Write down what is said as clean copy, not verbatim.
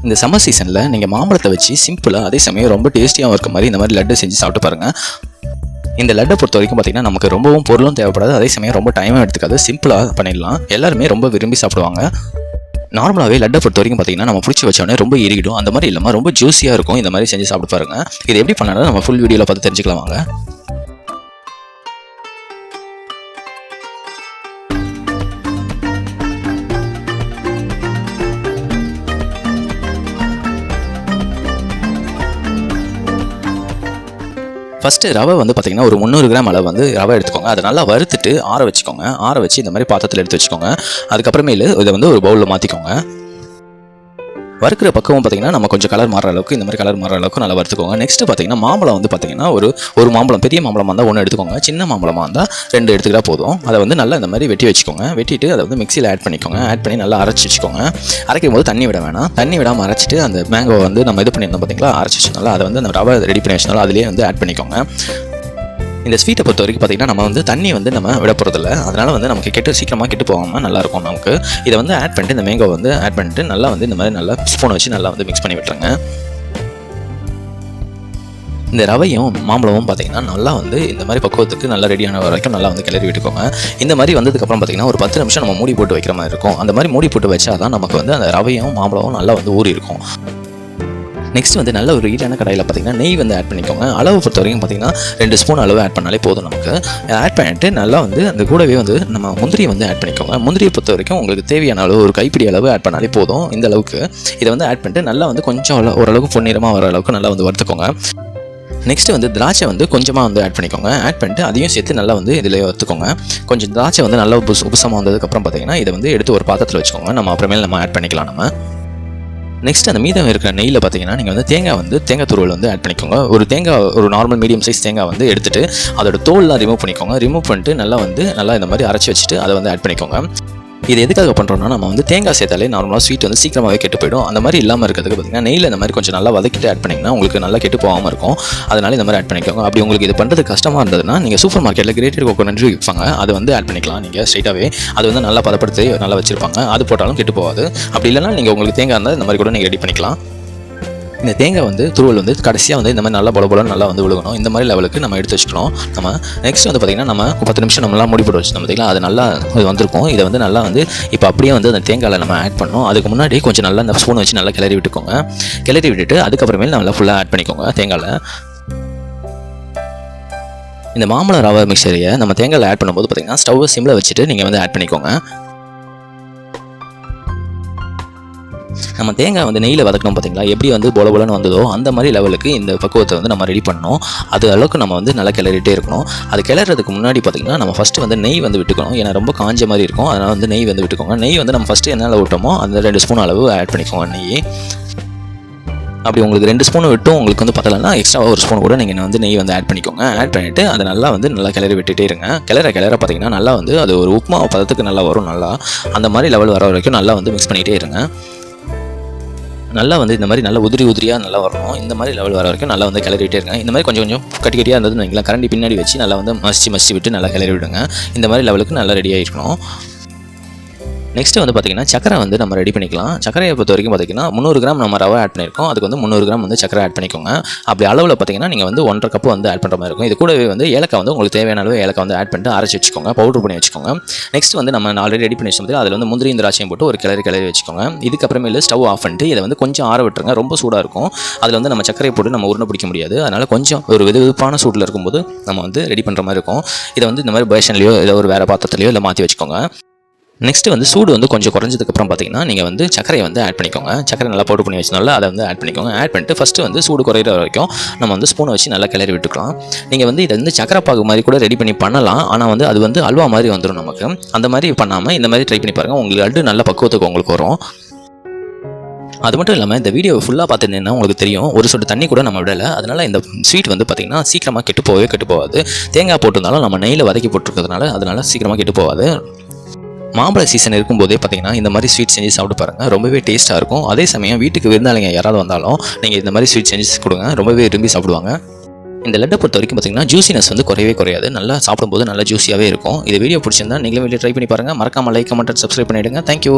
இந்த சம்மர் சீசனில் நீங்கள் மாம்பழத்தை வச்சு சிம்பிளாக அதே சமயம் ரொம்ப டேஸ்டியாகவும் இருக்க மாதிரி இந்த மாதிரி லட்டு செஞ்சு சாப்பிட்டு பாருங்கள். இந்த லட்டை பொறுத்த வரைக்கும் பார்த்திங்கன்னா நமக்கு ரொம்பவும் பொருளும் தேவைப்படாது, அதே சமயம் ரொம்ப டைமும் எடுத்துக்காது, சிம்பிளாக பண்ணிடலாம். எல்லாருமே ரொம்ப விரும்பி சாப்பிடுவாங்க. நார்மலாகவே லட்டை பொறுத்த வரைக்கும் பார்த்திங்கன்னா நம்ம பிடிச்சி வச்சோடனே ரொம்ப இறுகிடும், அந்த மாதிரி இல்லாமல் ரொம்ப ஜூஸியாக இருக்கும். இந்த மாதிரி செஞ்சு சாப்பிட்டு பாருங்கள். இது எப்படி பண்ணாலும் நம்ம ஃபுல் வீடியோவில் பார்த்து தெரிஞ்சுக்கலாம் வாங்க. ஃபஸ்ட்டு ரவை வந்து பார்த்திங்கன்னா ஒரு 300 கிராம் அளவு வந்து ரவை எடுத்துக்கோங்க. அதை நல்லா வறுத்துட்டு ஆற வச்சுக்கோங்க. ஆற வச்சு இந்த மாதிரி பாத்திரத்தில் எடுத்து வச்சுக்கோங்க. அதுக்கப்புறமேலு இதை வந்து ஒரு பவுலில் மாற்றிக்கோங்க. வறுக்கிற பக்கமும் பார்த்திங்கன்னா நம்ம கொஞ்சம் கலர் மாறுற அளவுக்கு இந்த மாதிரி கலர் மாறுற அளவுக்கு நல்லா வறுத்துக்கோங்க. நெக்ஸ்ட்டு பார்த்திங்கன்னா மாம்பழம் வந்து பார்த்திங்கன்னா ஒரு மாம்பழம், பெரிய மாம்பழமாக இருந்தால் 1 எடுத்துக்கோங்க. சின்ன மாம்பழமாக இருந்தால் 2 எடுத்துக்கிட்டால் போதும். அதை வந்து நல்லா இந்த மாதிரி வெட்டி வச்சுக்கோங்க. வெட்டிட்டு அதை வந்து மிக்சியில் ஆட் பண்ணிக்கோங்க. ஆட் பண்ணி நல்லா அரைச்சி வச்சுக்கோங்க. அரைக்கும் போது தண்ணி விட வேணாம். தண்ணி விடாமல் அரைச்சிட்டு அந்த மேங்கோவை வந்து நம்ம இது பண்ணியிருந்தோம் பார்த்திங்களா, அரைச்சி வச்சுனால அதை வந்து அந்த ரவை ரெடி பண்ணி வச்சனால அதிலே வந்து ஆட் பண்ணிக்கோங்க. இந்த ஸ்வீட்டை பொறுத்த வரைக்கும் பார்த்திங்கன்னா நம்ம வந்து தண்ணி வந்து நம்ம விட போகிறதில்ல, அதனால் வந்து நமக்கு சீக்கிரமாக கெட்டு போகாமல் நல்லாயிருக்கும் நமக்கு. இதை வந்து ஆட் பண்ணிட்டு இந்த மேங்கோ வந்து ஆட் பண்ணிட்டு நல்லா வந்து இந்த மாதிரி நல்லா ஸ்பூனை வச்சு நல்லா வந்து மிக்ஸ் பண்ணி விட்டுருங்க. இந்த ரவையும் மாம்பழமும் பார்த்திங்கன்னா நல்லா வந்து இந்த மாதிரி பக்குவத்துக்கு நல்லா ரெடியான வரைக்கும் நல்லா வந்து கிளறி விட்டுக்கோங்க. இந்த மாதிரி வந்ததுக்கப்புறம் பார்த்திங்கன்னா ஒரு 10 நிமிஷம் நம்ம மூடி போட்டு வைக்கிற மாதிரி இருக்கும். அந்த மாதிரி மூடி போட்டு வச்சா தான் நமக்கு வந்து அந்த ரவையும் மாம்பழமும் நல்லா வந்து ஊறி இருக்கும். நெக்ஸ்ட் வந்து நல்ல ஒரு ஹீட்டான கடாயில் பார்த்திங்கன்னா நெய் வந்து ஆட் பண்ணிக்கோங்க. அளவு பொறுத்த வரைக்கும் பார்த்திங்கன்னா 2 ஸ்பூன் அளவு ஆட் பண்ணாலே போதும் நமக்கு. ஆட் பண்ணிட்டு நல்லா வந்து அந்த கூடவே வந்து நம்ம முந்திரியை வந்து ஆட் பண்ணிக்கோங்க. முந்திரியை பொறுத்த வரைக்கும் உங்களுக்கு தேவையான அளவு ஒரு கைப்பிடி அளவு ஆட் பண்ணாலே போதும். இந்த அளவுக்கு இதை வந்து ஆட் பண்ணிட்டு நல்லா வந்து கொஞ்சம் ஓரளவுக்கு பொன்னிறமாக வர அளவுக்கு நல்லா வந்து வறுத்துக்கோங்க. நெக்ஸ்ட்டு வந்து திராட்சை வந்து கொஞ்சமாக வந்து ஆட் பண்ணிக்கோங்க. ஆட் பண்ணிட்டு அதையும் சேர்த்து நல்லா வந்து இதில் வறுத்துக்கோங்க. கொஞ்சம் திராட்சை வந்து நல்லா உபசமாக வந்ததுக்கப்புறம் பார்த்திங்கன்னா இதை வந்து எடுத்து ஒரு பாத்திரத்தில் வச்சுக்கோங்க. நம்ம அப்புறமேல நம்ம ஆட் பண்ணிக்கலாம் நம்ம. நெக்ஸ்ட் அந்த மீதம் இருக்கிற நெய்யில் பார்த்தீங்கன்னா நீங்கள் வந்து தேங்காய் துருவல் வந்து ஆட் பண்ணிக்கோங்க. ஒரு நார்மல் மீடியம் சைஸ் தேங்காய் வந்து எடுத்துகிட்டு அதோட தோல்லாம் ரிமூவ் பண்ணிக்கோங்க. ரிமூவ் பண்ணிட்டு நல்லா இந்த மாதிரி அரைச்சி வச்சுட்டு அதை வந்து ஆட் பண்ணிக்கோங்க. இது எதுக்காக பண்ணுறோம்னா நம்ம வந்து தேங்காய் சேர்த்தாலே நார்மலாக ஸ்வீட் வந்து சீக்கிரமாகவே கெட்டு போயிடும். அந்த மாதிரி இல்லாமல் இருக்கிறதுக்கு பார்த்திங்கன்னா நெய்யில் இந்த மாதிரி கொஞ்சம் நல்லா வதக்கிட்டு ஆட் பண்ணிங்கன்னா உங்களுக்கு நல்லா கெட்டு போகாமல் இருக்கும். அதனால் இந்த மாதிரி ஆட் பண்ணிக்கோங்க. அப்படி உங்களுக்கு இது பண்ணுறது கஷ்டமாக இருந்ததுன்னா நீங்கள் சூப்பர் மார்க்கெட்டில் கிரேட்டட் கோகோனட் விற்பாங்க, அது வந்து ஆட் பண்ணிக்கலாம். நீங்கள் ஸ்ட்ரைட்டாகவே அது வந்து நல்லா பதப்படுத்தி நல்லா வச்சுருப்பாங்க, அது போட்டாலும் கெட்டு போகாது. அப்படி இல்லைனா நீங்கள் உங்களுக்கு தேங்காய் இருந்தால் இந்த மாதிரி கூட நீங்கள் ரெடி பண்ணிக்கலாம். இந்த தேங்காய் வந்து துருவல் வந்து கடைசியாக வந்து இந்த மாதிரி நல்லா பொலன்னு நல்லா வந்து விழுகணும். இந்த மாதிரி லெவலுக்கு நம்ம எடுத்து வச்சுக்கணும். நம்ம நெக்ஸ்ட் வந்து பார்த்திங்கன்னா நம்ம 10 நிமிஷம் நம்மளாம் மூடி போட்டு வச்சுருந்தோம் பார்த்திங்களா, அது நல்லா வந்திருக்கும். இதை வந்து நல்லா வந்து இப்போ அப்படியே வந்து அந்த தேங்காயில் நம்ம ஆட் பண்ணணும். அதுக்கு முன்னாடி கொஞ்சம் நல்லா அந்த ஸ்பூன் வச்சு நல்லா கிளறி விட்டுக்கோங்க. கிளறி விட்டுட்டு அதுக்கப்புறமேல் நல்லா ஃபுல்லாக ஆட் பண்ணிக்கோங்க தேங்காயில். இந்த மாம்பழம் ரவை மிக்சரையை நம்ம தேங்காயில் ஆட் பண்ணும்போது பார்த்திங்கன்னா ஸ்டவ்வை சிம்மில் வச்சுட்டு நீங்கள் வந்து ஆட் பண்ணிக்கோங்க. நம்ம தேங்காய் வந்து நெய்யில் வதக்கணும் பார்த்திங்களா, எப்படி வந்து பொலன்னு வந்ததோ அந்த மாதிரி லெவலுக்கு இந்த பக்குவத்தை வந்து நம்ம ரெடி பண்ணணும். அது அளவுக்கு நம்ம வந்து நல்லா கிளறிட்டே இருக்கணும். அது கிளறதுக்கு முன்னாடி பார்த்திங்கன்னா நம்ம ஃபஸ்ட்டு வந்து நெய் வந்து விட்டுக்கணும். ஏன்னா ரொம்ப காஞ்ச மாதிரி இருக்கும், அதனால் வந்து நெய் வந்து விட்டுக்கோங்க. நெய் வந்து நம்ம ஃபஸ்ட்டு என்னால் விட்டோமோ அந்த 2 ஸ்பூன் அளவு ஆட் பண்ணிக்கோங்க நெய். அப்படி உங்களுக்கு 2 ஸ்பூன் விட்டும் உங்களுக்கு வந்து பத்தலைன்னா எக்ஸ்ட்ரா 1 ஸ்பூன் கூட நீங்கள் வந்து நெய் வந்து ஆட் பண்ணிக்கோங்க. ஆட் பண்ணிவிட்டு அதை நல்லா கிளறி விட்டுட்டே இருங்க. கிளற பார்த்திங்கன்னா நல்லா வந்து அது ஒரு உப்புமா பதத்துக்கு நல்லா வரும். நல்லா அந்த மாதிரி லெவல் வர வரைக்கும் நல்லா வந்து மிக்ஸ் பண்ணிகிட்டே இருங்க. நல்லா வந்து இந்த மாதிரி நல்லா உதிரியாக நல்லா வரணும். இந்த மாதிரி லெவல் வர வரைக்கும் நல்லா வந்து கிளறிட்டே இருங்க. இந்த மாதிரி கொஞ்சம் கட்டியாக இருந்ததுன்னு வைங்களேன், கரண்டி பின்னாடி வச்சு நல்லா வந்து மசிச்சு விட்டு நல்லா கிளறி விடுங்க. இந்த மாதிரி லெவலுக்கு நல்லா ரெடியாக இருக்கணும். நெக்ஸ்ட்டு வந்து பார்த்திங்கன்னா சக்கரை வந்து நம்ம ரெடி பண்ணிக்கலாம். சக்கரையை பொறுத்த வரைக்கும் பார்த்திங்கன்னா 300 கிராம் நம்ம ரவை ஆட் பண்ணியிருக்கோம். அதுக்கு வந்து 300 கிராம் வந்து சக்கரை ஆட் பண்ணிக்கோங்க. அப்படி அளவில் பார்த்திங்கன்னா நீங்கள் வந்து 1.5 கப்பு வந்து ஆட் பண்ணுற மாதிரி இருக்கும். இது கூடவே வந்து ஏலக்காய் வந்து உங்களுக்கு தேவையான அளவு ஏலக்காய் வந்து ஆட் பண்ணிட்டு அரைச்சி வச்சுக்கோங்க, பவுடர் பண்ணி வச்சுக்கோங்க. நெக்ஸ்ட் வந்து நம்ம ஆல்ரெடி ரெடி பண்ணி வச்சுட்டு அதில் வந்து முந்திரி திராட்சையும் போட்டு ஒரு கிளறி வச்சுக்கோங்க. இதுக்கப்புறமேல ஸ்டவ் ஆஃப் பண்ணிட்டு இதை வந்து கொஞ்சம் ஆற விட்டுருங்க. ரொம்ப சூடாக இருக்கும், அதில் வந்து நம்ம சக்கரையை போட்டு நம்ம உருண்டை பிடிக்க முடியாது. அதனால் கொஞ்சம் ஒரு வெதுவெதுப்பான சூட்டில் இருக்கும்போது நம்ம வந்து ரெடி பண்ணுற மாதிரி இருக்கும். இதை வந்து இந்த மாதிரி பேஷன்லையோ இல்லை ஒரு வேறு பாத்திரத்துலையோ இல்லை மாற்றி வச்சுக்கோங்க. நெக்ஸ்ட்டு வந்து சூடு வந்து கொஞ்சம் குறைஞ்சதுக்கப்புறம் பார்த்திங்கன்னா நீங்கள் வந்து சக்கரையை வந்து ஆட் பண்ணிக்கோங்க. சக்கரை நல்லா பவுடர் பண்ணி வச்சனால அதை வந்து ஆட் பண்ணிக்கோங்க. ஆட் பண்ணிட்டு ஃபஸ்ட்டு வந்து சூடு குறையிற வரைக்கும் நம்ம வந்து ஸ்பூனை வச்சு நல்லா கிளறி விட்டுக்கலாம். நீங்கள் வந்து இதை வந்து சக்கரை பாகு மாதிரி கூட ரெடி பண்ணி பண்ணலாம். ஆனால் வந்து அது வந்து அல்வா மாதிரி வந்துடும் நமக்கு. அந்த மாதிரி பண்ணாமல் இந்த மாதிரி ட்ரை பண்ணி பாருங்கள், உங்களுக்கு லட்டு நல்ல பக்குவத்துக்கு உங்களுக்கு வரும். அது மட்டும் இல்லாமல் இந்த வீடியோ ஃபுல்லாக பார்த்துருந்தீங்கன்னா உங்களுக்கு தெரியும், ஒரு சொட்டு தண்ணி கூட நம்ம விடலை. அதனால் இந்த ஸ்வீட் வந்து பார்த்திங்கன்னா சீக்கிரமாக கெட்டு போகாது. தேங்காய் போட்டிருந்தாலும் நம்ம நெய்யில் வதக்கி போட்டிருக்கிறதுனால அதனால் சீக்கிரமாக கெட்டு போகாது. மாம்பழ சீசன் இருக்கும்போதே பார்த்தீங்கன்னா இந்த மாதிரி ஸ்வீட் செஞ்சு சாப்பிட்டு பாருங்கள், ரொம்பவே டேஸ்ட்டாக இருக்கும். அதே சமயம் வீட்டுக்கு விருந்தாளிங்க யாராவது வந்தாலும் நீங்கள் இந்த மாதிரி ஸ்வீட் செஞ்சு கொடுங்க, ரொம்பவே விரும்பி சாப்பிடுவாங்க. இந்த லட்டை பொறுத்த வரைக்கும் பார்த்தீங்கன்னா ஜூசினஸ் வந்து குறையாது. நல்லா சாப்பிடும்போது நல்லா ஜூஸியாகவே இருக்கும். இந்த வீடியோ பிடிச்சிருந்தா நீங்களும் வீடியோ ட்ரை பண்ணி பாருங்கள். மறக்காமல் லைக், கமெண்ட், சப்ஸ்கிரைப் பண்ணிவிடுங்க. தேங்க்யூ.